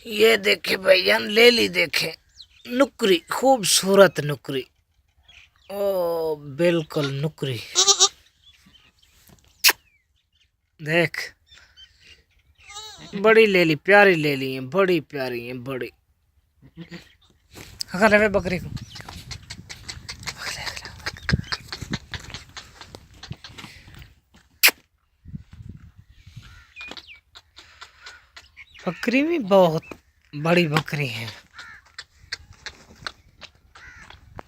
ये देखे भाईजान, ले ली देखे नुकरी, खूबसूरत नुकरी। ओ बिल्कुल नुकरी, देख बड़ी ले ली, प्यारी ले ली है, बड़ी प्यारी है, बड़ी। ले बकरी को, बकरी भी बहुत बड़ी बकरी है।